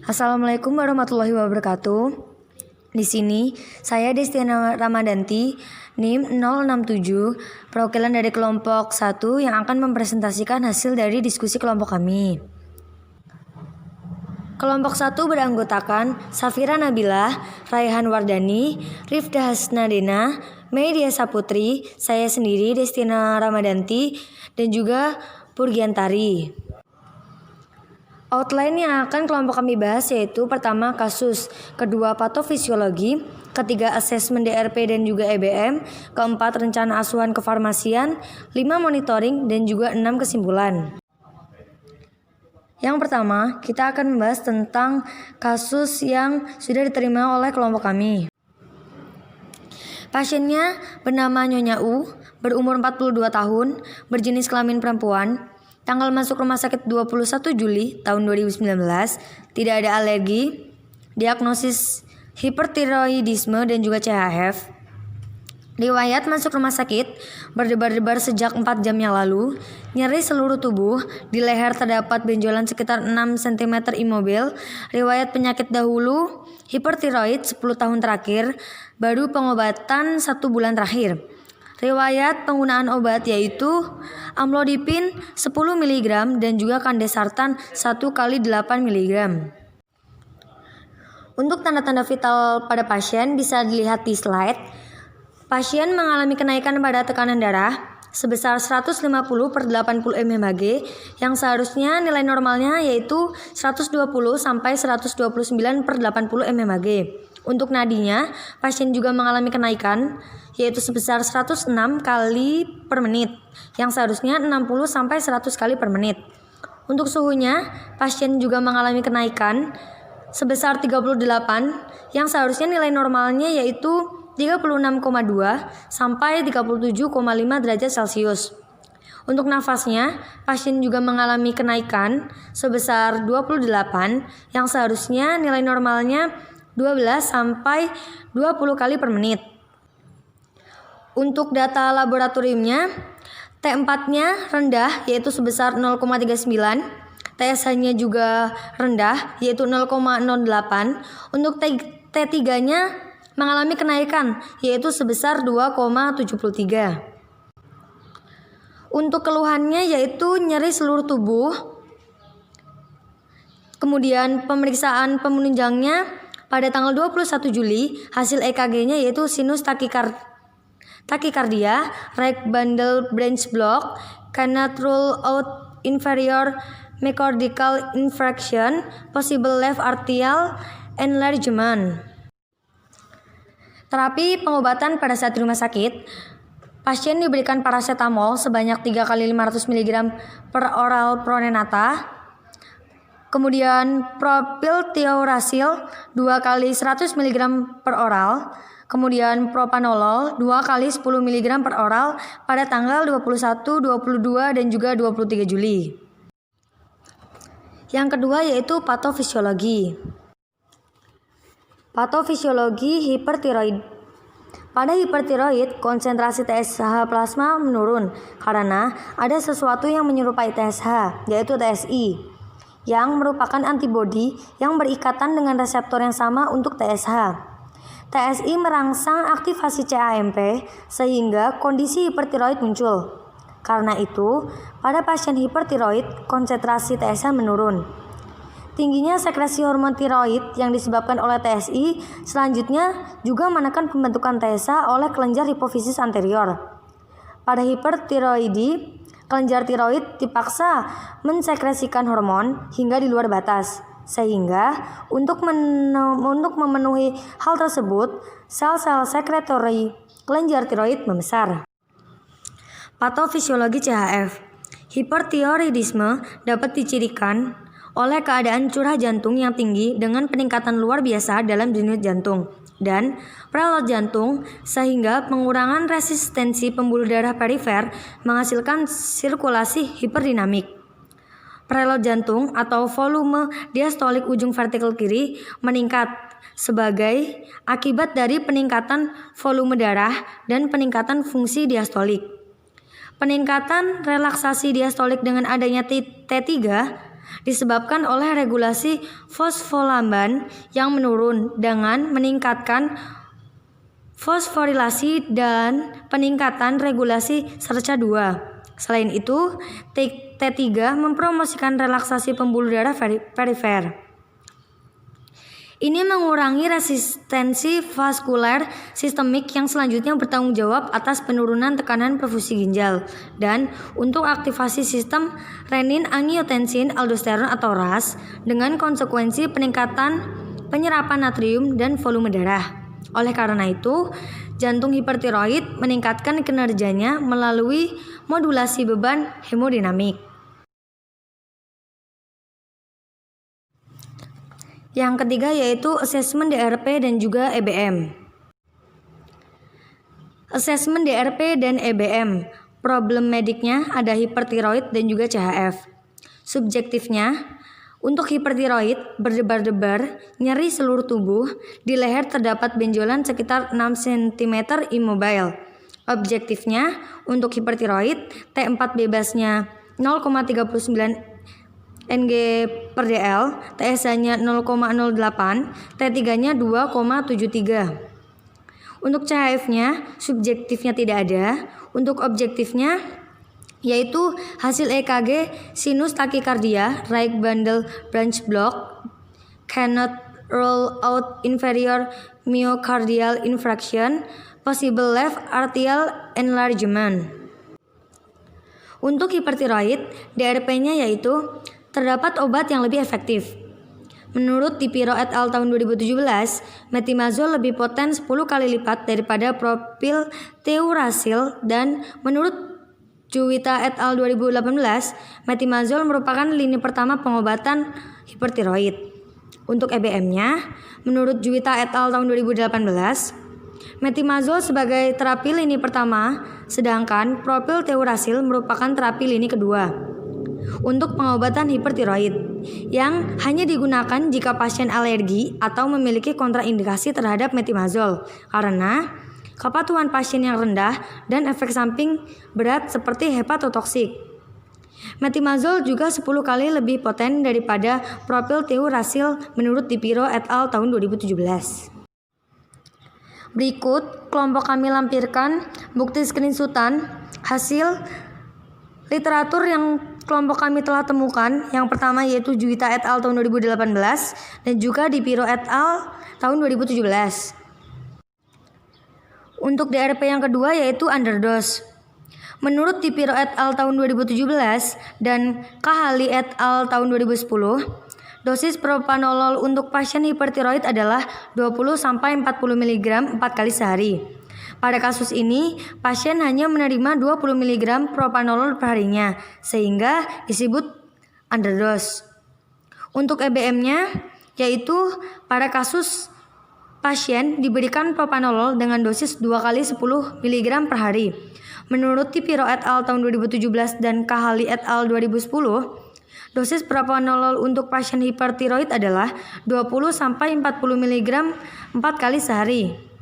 Assalamualaikum warahmatullahi wabarakatuh. Di sini saya Destina Ramadanti, NIM 067, perwakilan dari kelompok 1 yang akan mempresentasikan hasil dari diskusi kelompok kami. Kelompok 1 beranggotakan Safira Nabila, Raihan Wardani, Rifda Hasnadena, Media Saputri, saya sendiri Destina Ramadanti, dan juga Purgiantari. Outline yang akan kelompok kami bahas yaitu pertama kasus, kedua patofisiologi, ketiga asesmen DRP dan juga EBM, keempat rencana asuhan kefarmasian, 5 monitoring, dan juga 6 kesimpulan. Yang pertama, kita akan membahas tentang kasus yang sudah diterima oleh kelompok kami. Pasiennya bernama Nyonya U, berumur 42 tahun, berjenis kelamin perempuan. Tanggal masuk rumah sakit 21 Juli tahun 2019, tidak ada alergi, diagnosis hipertiroidisme dan juga CHF. Riwayat masuk rumah sakit, berdebar-debar sejak 4 jam yang lalu, nyeri seluruh tubuh, di leher terdapat benjolan sekitar 6 cm imobil, riwayat penyakit dahulu, hipertiroid 10 tahun terakhir, baru pengobatan 1 bulan terakhir. Riwayat penggunaan obat yaitu amlodipin 10 mg dan juga kandesartan 1 kali 8 mg. Untuk tanda-tanda vital pada pasien bisa dilihat di slide. Pasien mengalami kenaikan pada tekanan darah sebesar 150/80 mmHg yang seharusnya nilai normalnya yaitu 120/129/80 mmHg. Untuk nadinya, pasien juga mengalami kenaikan yaitu sebesar 106 kali per menit yang seharusnya 60-100 kali per menit. Untuk suhunya, pasien juga mengalami kenaikan sebesar 38 yang seharusnya nilai normalnya yaitu 36,2 sampai 37,5 derajat Celcius. Untuk nafasnya, pasien juga mengalami kenaikan sebesar 28 yang seharusnya nilai normalnya 12 sampai 20 kali per menit. Untuk data laboratoriumnya, T4-nya rendah yaitu sebesar 0,39, TSH-nya juga rendah yaitu 0,08. Untuk T3-nya mengalami kenaikan yaitu sebesar 2,73. Untuk keluhannya yaitu nyeri seluruh tubuh. Kemudian pemeriksaan penunjangnya pada tanggal 21 Juli, hasil EKG-nya yaitu sinus takikardia, right bundle branch block, cannot rule out inferior myocardial infarction, possible left atrial enlargement. Terapi pengobatan pada saat di rumah sakit, pasien diberikan paracetamol sebanyak 3 kali 500 mg per oral pronenata. Kemudian propiltiuracil 2 kali 100 mg per oral. Kemudian propanolol 2 kali 10 mg per oral pada tanggal 21, 22, dan juga 23 Juli. Yang kedua yaitu patofisiologi. Patofisiologi hipertiroid. Pada hipertiroid, konsentrasi TSH plasma menurun karena ada sesuatu yang menyerupai TSH, yaitu TSI, yang merupakan antibodi yang berikatan dengan reseptor yang sama untuk TSH. TSI merangsang aktivasi CAMP sehingga kondisi hipertiroid muncul. Karena itu, pada pasien hipertiroid, konsentrasi TSH menurun. Tingginya sekresi hormon tiroid yang disebabkan oleh TSI selanjutnya juga menekan pembentukan TSH oleh kelenjar hipofisis anterior. Pada hipertiroidi, kelenjar tiroid dipaksa mensekresikan hormon hingga di luar batas, sehingga untuk memenuhi hal tersebut, sel-sel sekretori kelenjar tiroid membesar. Patofisiologi CHF. Hipertiroidisme dapat dicirikan oleh keadaan curah jantung yang tinggi dengan peningkatan luar biasa dalam denyut jantung dan preload jantung sehingga pengurangan resistensi pembuluh darah perifer menghasilkan sirkulasi hiperdinamik. Preload jantung atau volume diastolik ujung vertikal kiri meningkat sebagai akibat dari peningkatan volume darah dan peningkatan fungsi diastolik. Peningkatan relaksasi diastolik dengan adanya T3 disebabkan oleh regulasi fosfolamban yang menurun dengan meningkatkan fosforilasi dan peningkatan regulasi SERCA-2. Selain itu, T3 mempromosikan relaksasi pembuluh darah perifer. Ini mengurangi resistensi vaskuler sistemik yang selanjutnya bertanggung jawab atas penurunan tekanan perfusi ginjal dan untuk aktivasi sistem renin-angiotensin-aldosteron atau RAS dengan konsekuensi peningkatan penyerapan natrium dan volume darah. Oleh karena itu, jantung hipertiroid meningkatkan kinerjanya melalui modulasi beban hemodinamik. Yang ketiga yaitu asesmen DRP dan juga EBM. Asesmen DRP dan EBM. Problem mediknya ada hipertiroid dan juga CHF. Subjektifnya, untuk hipertiroid berdebar-debar, nyeri seluruh tubuh, di leher terdapat benjolan sekitar 6 cm immobile. Objektifnya, untuk hipertiroid, T4 bebasnya 0,39 Ng/dl, TSH-nya 0,08, T3-nya 2,73. Untuk CHF-nya, subjektifnya tidak ada. Untuk objektifnya, yaitu hasil EKG sinus takikardia, right bundle branch block, cannot rule out inferior myocardial infarction, possible left atrial enlargement. Untuk hipertiroid, DRP-nya yaitu terdapat obat yang lebih efektif. Menurut Dipiro et al. Tahun 2017, metimazol lebih poten 10 kali lipat daripada propilteurasil dan menurut Juwita et al. 2018, metimazol merupakan lini pertama pengobatan hipertiroid. Untuk EBM-nya, menurut Juwita et al. Tahun 2018, metimazol sebagai terapi lini pertama, sedangkan propilteurasil merupakan terapi lini kedua. Untuk pengobatan hipertiroid yang hanya digunakan jika pasien alergi atau memiliki kontraindikasi terhadap metimazol karena kepatuhan pasien yang rendah dan efek samping berat seperti hepatotoksik. Metimazol juga 10 kali lebih poten daripada propilteurasil menurut Dipiro et al. Tahun 2017. Berikut kelompok kami lampirkan bukti screenshotan hasil literatur yang kelompok kami telah temukan. Yang pertama yaitu Juwita et al. Tahun 2018 dan juga Dipiro et al. Tahun 2017. Untuk DRP yang kedua yaitu underdose. Menurut Dipiro et al. Tahun 2017 dan Kahali et al. Tahun 2010, dosis propranolol untuk pasien hipertiroid adalah 20-40 mg 4 kali sehari. Pada kasus ini, pasien hanya menerima 20 mg propranolol perharinya, sehingga disebut underdose. Untuk EBM-nya, yaitu pada kasus pasien diberikan propranolol dengan dosis 2 kali 10 mg per hari. Menurut Dipiro et al. Tahun 2017 dan Kahali et al. 2010, dosis propranolol untuk pasien hipertiroid adalah 20-40 mg 4 kali sehari.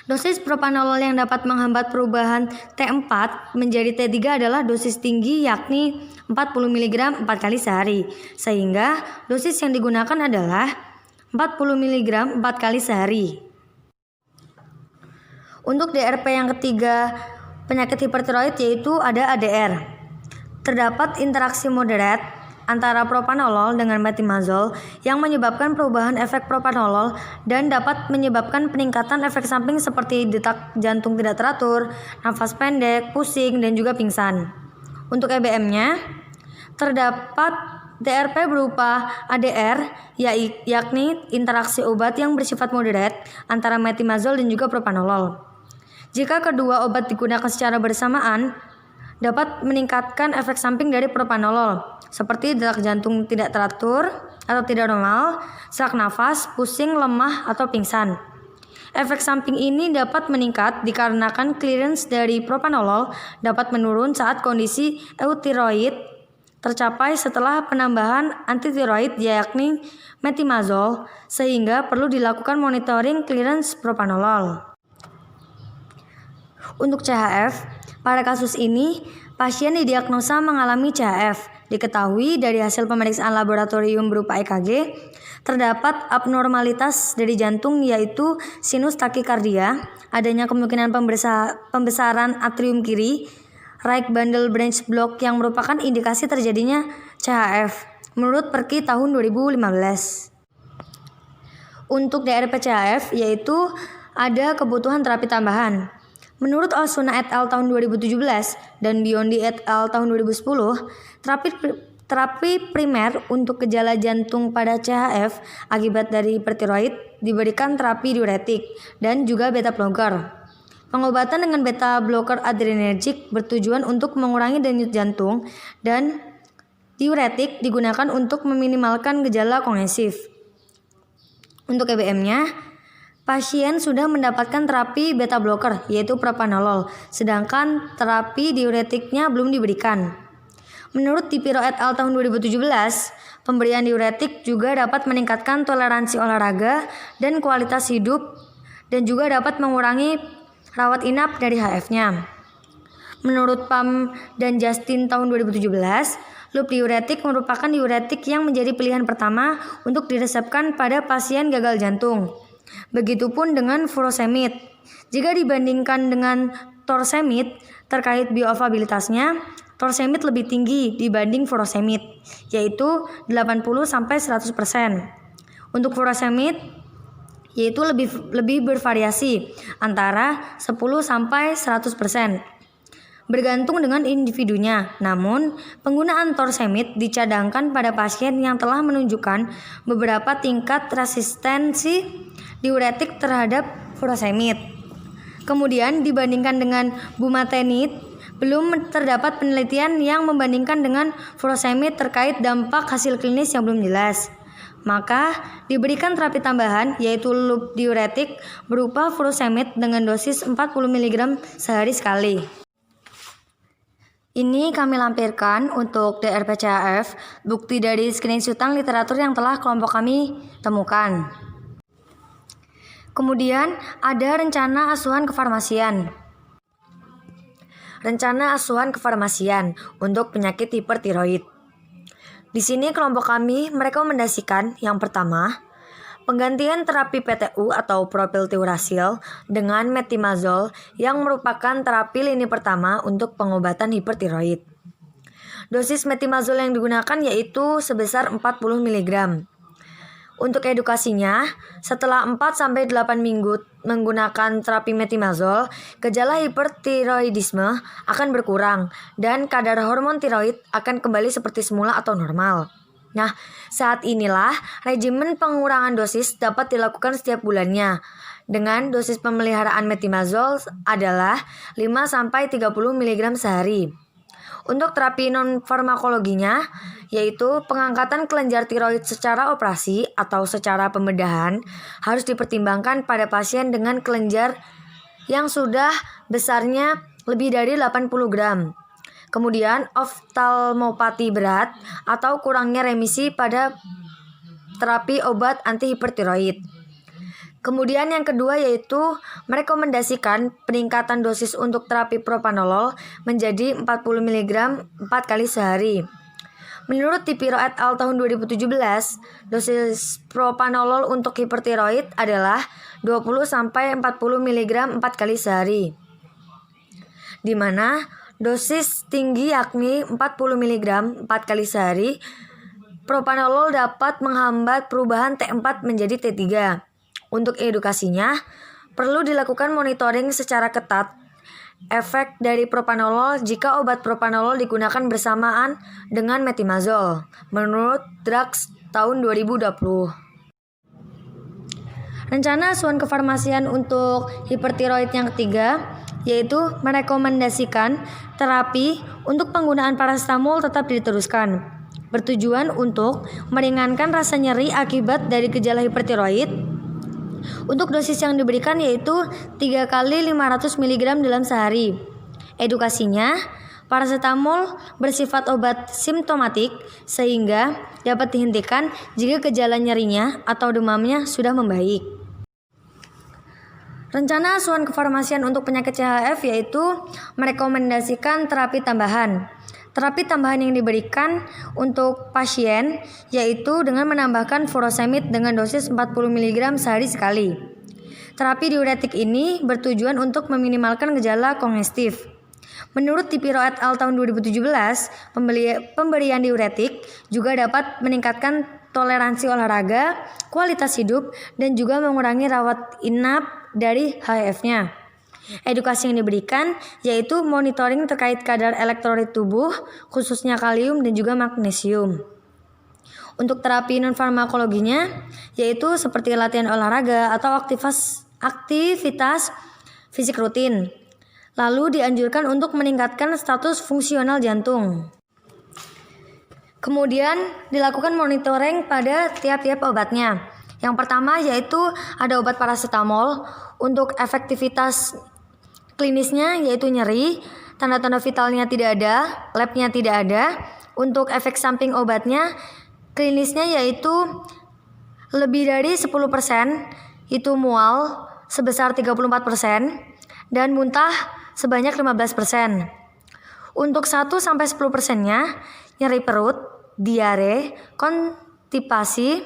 Dosis propranolol yang dapat menghambat perubahan T4 menjadi T3 adalah dosis tinggi yakni 40 mg 4 kali sehari. Sehingga dosis yang digunakan adalah 40 mg 4 kali sehari. Untuk DRP yang ketiga penyakit hipertiroid yaitu ada ADR. Terdapat interaksi moderat antara propranolol dengan metimazol yang menyebabkan perubahan efek propranolol dan dapat menyebabkan peningkatan efek samping seperti detak jantung tidak teratur, nafas pendek, pusing, dan juga pingsan. Untuk EBM-nya, terdapat DRP berupa ADR, yakni interaksi obat yang bersifat moderat antara metimazol dan juga propranolol. Jika kedua obat digunakan secara bersamaan, dapat meningkatkan efek samping dari propranolol, seperti detak jantung tidak teratur atau tidak normal, sesak nafas, pusing, lemah, atau pingsan. Efek samping ini dapat meningkat dikarenakan clearance dari propranolol dapat menurun saat kondisi eutiroid tercapai setelah penambahan antitiroid yakni metimazol, sehingga perlu dilakukan monitoring clearance propranolol. Untuk CHF, pada kasus ini Pasien didiagnosa mengalami CHF. Diketahui dari hasil pemeriksaan laboratorium berupa EKG, terdapat abnormalitas dari jantung yaitu sinus takikardia, adanya kemungkinan pembesaran atrium kiri, right bundle branch block yang merupakan indikasi terjadinya CHF menurut Perki tahun 2015. Untuk DRP CHF yaitu ada kebutuhan terapi tambahan. Menurut Osuna et al. Tahun 2017 dan Biondi et al. Tahun 2010, terapi primer untuk gejala jantung pada CHF akibat dari hipertiroid diberikan terapi diuretik dan juga beta blocker. Pengobatan dengan beta blocker adrenergic bertujuan untuk mengurangi denyut jantung dan diuretik digunakan untuk meminimalkan gejala kognitif. Untuk EBM-nya, pasien sudah mendapatkan terapi beta blocker yaitu propranolol, sedangkan terapi diuretiknya belum diberikan. Menurut Tipiro et al. Tahun 2017, pemberian diuretik juga dapat meningkatkan toleransi olahraga dan kualitas hidup dan juga dapat mengurangi rawat inap dari HF-nya. Menurut Pam dan Justin tahun 2017, loop diuretik merupakan diuretik yang menjadi pilihan pertama untuk diresepkan pada pasien gagal jantung. Begitupun dengan furosemid. Jika dibandingkan dengan torsemid terkait bioavailabilitasnya, torsemid lebih tinggi dibanding furosemid, yaitu 80-100%. Untuk furosemid yaitu lebih bervariasi antara 10-100%. Bergantung dengan individunya. Namun, penggunaan torsemid dicadangkan pada pasien yang telah menunjukkan beberapa tingkat resistensi diuretik terhadap furosemid. Kemudian dibandingkan dengan bumatenid, belum terdapat penelitian yang membandingkan dengan furosemid terkait dampak hasil klinis yang belum jelas. Maka diberikan terapi tambahan yaitu loop diuretik berupa furosemid dengan dosis 40 mg sehari sekali. Ini kami lampirkan untuk DRP-CHF, bukti dari screenshotan literatur yang telah kelompok kami temukan. Kemudian ada rencana asuhan kefarmasian. Rencana asuhan kefarmasian untuk penyakit hipertiroid. Di sini kelompok kami merekomendasikan yang pertama, penggantian terapi PTU atau propyltiuracil dengan metimazol yang merupakan terapi lini pertama untuk pengobatan hipertiroid. Dosis metimazol yang digunakan yaitu sebesar 40 mg. Untuk edukasinya, setelah 4-8 minggu menggunakan terapi metimazol, gejala hipertiroidisme akan berkurang dan kadar hormon tiroid akan kembali seperti semula atau normal. Nah, saat inilah regimen pengurangan dosis dapat dilakukan setiap bulannya dengan dosis pemeliharaan metimazol adalah 5-30 mg sehari. Untuk terapi non-farmakologinya, yaitu pengangkatan kelenjar tiroid secara operasi atau secara pembedahan, harus dipertimbangkan pada pasien dengan kelenjar yang sudah besarnya lebih dari 80 gram. Kemudian oftalmopati berat atau kurangnya remisi pada terapi obat antihipertiroid. Kemudian yang kedua yaitu merekomendasikan peningkatan dosis untuk terapi propranolol menjadi 40 mg 4 kali sehari. Menurut Tipiro et al. Tahun 2017, dosis propranolol untuk hipertiroid adalah 20-40 mg 4 kali sehari. Di mana dosis tinggi yakni 40 mg 4 kali sehari, propranolol dapat menghambat perubahan T4 menjadi T3. Untuk edukasinya, perlu dilakukan monitoring secara ketat efek dari propranolol jika obat propranolol digunakan bersamaan dengan metimazol, menurut Drugs tahun 2020. Rencana asuhan kefarmasian untuk hipertiroid yang ketiga, yaitu merekomendasikan terapi untuk penggunaan paracetamol tetap diteruskan, bertujuan untuk meringankan rasa nyeri akibat dari gejala hipertiroid. Untuk dosis yang diberikan yaitu 3 kali 500 mg dalam sehari. Edukasinya, paracetamol bersifat obat simptomatik sehingga dapat dihentikan jika gejala nyerinya atau demamnya sudah membaik. Rencana asuhan kefarmasian untuk penyakit CHF yaitu merekomendasikan terapi tambahan. Terapi tambahan yang diberikan untuk pasien yaitu dengan menambahkan furosemid dengan dosis 40 mg sehari sekali. Terapi diuretik ini bertujuan untuk meminimalkan gejala kongestif. Menurut Tipiro et al. Tahun 2017, pemberian diuretik juga dapat meningkatkan toleransi olahraga, kualitas hidup, dan juga mengurangi rawat inap dari HIV-nya. Edukasi yang diberikan yaitu monitoring terkait kadar elektrolit tubuh, khususnya kalium dan juga magnesium. Untuk terapi non-farmakologinya yaitu seperti latihan olahraga atau aktivitas fisik rutin. Lalu dianjurkan untuk meningkatkan status fungsional jantung. Kemudian dilakukan monitoring pada tiap-tiap obatnya. Yang pertama yaitu ada obat paracetamol. Untuk efektivitas klinisnya yaitu nyeri, tanda-tanda vitalnya tidak ada, labnya tidak ada. Untuk efek samping obatnya klinisnya yaitu lebih dari 10%, itu mual sebesar 34% dan muntah sebanyak 15%. Untuk 1-10%-nya nyeri perut, diare, konstipasi,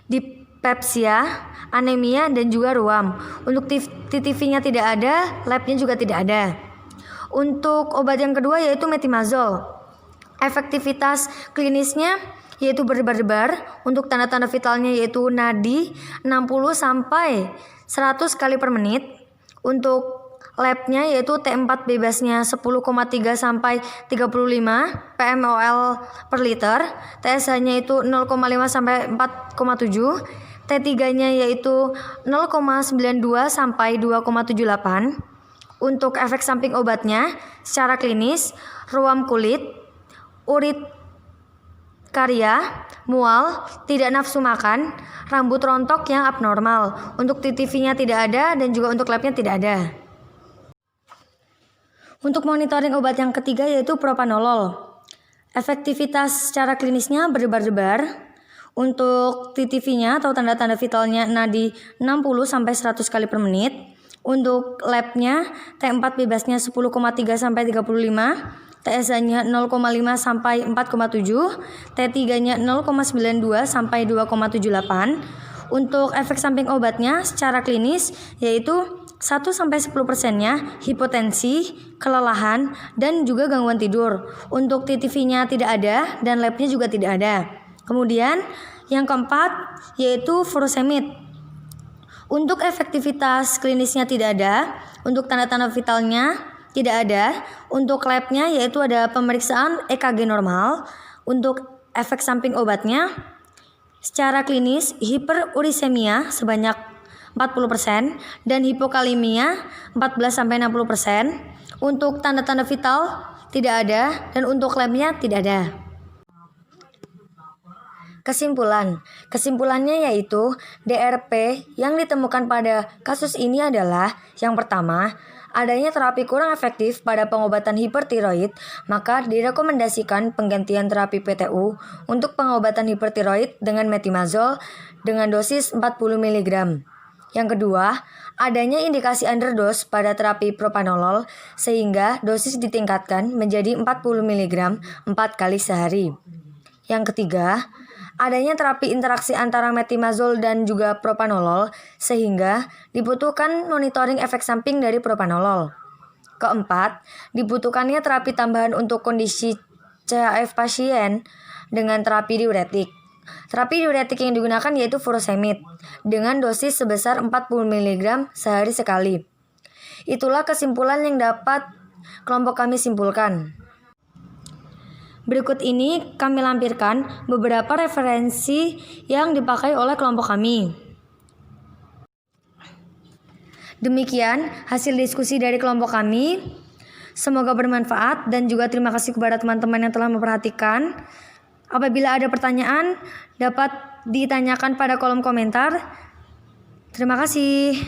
dispepsia, anemia, dan juga ruam. Untuk TTV-nya tidak ada, labnya juga tidak ada. Untuk obat yang kedua yaitu metimazol. Efektivitas klinisnya yaitu berdebar-debar. Untuk tanda-tanda vitalnya yaitu nadi 60-100 kali per menit. Untuk labnya yaitu T4 bebasnya 10,3 sampai 35 pmol per liter, TSH-nya itu 0,5 sampai 4,7, T3-nya yaitu 0,92 sampai 2,78. Untuk efek samping obatnya secara klinis, ruam kulit, urtikaria, mual, tidak nafsu makan, rambut rontok yang abnormal. Untuk TTV-nya tidak ada dan juga untuk labnya tidak ada. Untuk monitoring obat yang ketiga yaitu propanolol. Efektivitas secara klinisnya berdebar-debar. Untuk TTV-nya atau tanda-tanda vitalnya nadi 60-100 kali per menit. Untuk labnya T4 bebasnya 10,3 sampai 35, TSH-nya 0,5 sampai 4,7, T3-nya 0,92 sampai 2,78. Untuk efek samping obatnya secara klinis yaitu 1-10%-nya hipotensi, kelelahan, dan juga gangguan tidur. Untuk TTV-nya tidak ada dan labnya juga tidak ada. Kemudian yang keempat yaitu furosemid. Untuk efektivitas klinisnya tidak ada, untuk tanda-tanda vitalnya tidak ada, untuk labnya yaitu ada pemeriksaan EKG normal. Untuk efek samping obatnya secara klinis hiperurisemia sebanyak 40% dan hipokalemia 14-60%. Untuk tanda-tanda vital tidak ada dan untuk labnya tidak ada. Kesimpulannya yaitu DRP yang ditemukan pada kasus ini adalah yang pertama, adanya terapi kurang efektif pada pengobatan hipertiroid, maka direkomendasikan penggantian terapi PTU untuk pengobatan hipertiroid dengan metimazol dengan dosis 40 mg. Yang kedua, adanya indikasi underdose pada terapi propanolol sehingga dosis ditingkatkan menjadi 40 mg 4 kali sehari. Yang ketiga, adanya terapi interaksi antara metimazol dan juga propanolol sehingga dibutuhkan monitoring efek samping dari propanolol. Keempat, dibutuhkannya terapi tambahan untuk kondisi CHF pasien dengan terapi diuretik. Terapi diuretik yang digunakan yaitu furosemid dengan dosis sebesar 40 mg sehari sekali. Itulah kesimpulan yang dapat kelompok kami simpulkan. Berikut ini kami lampirkan beberapa referensi yang dipakai oleh kelompok kami. Demikian hasil diskusi dari kelompok kami. Semoga bermanfaat dan juga terima kasih kepada teman-teman yang telah memperhatikan. Apabila ada pertanyaan, dapat ditanyakan pada kolom komentar. Terima kasih.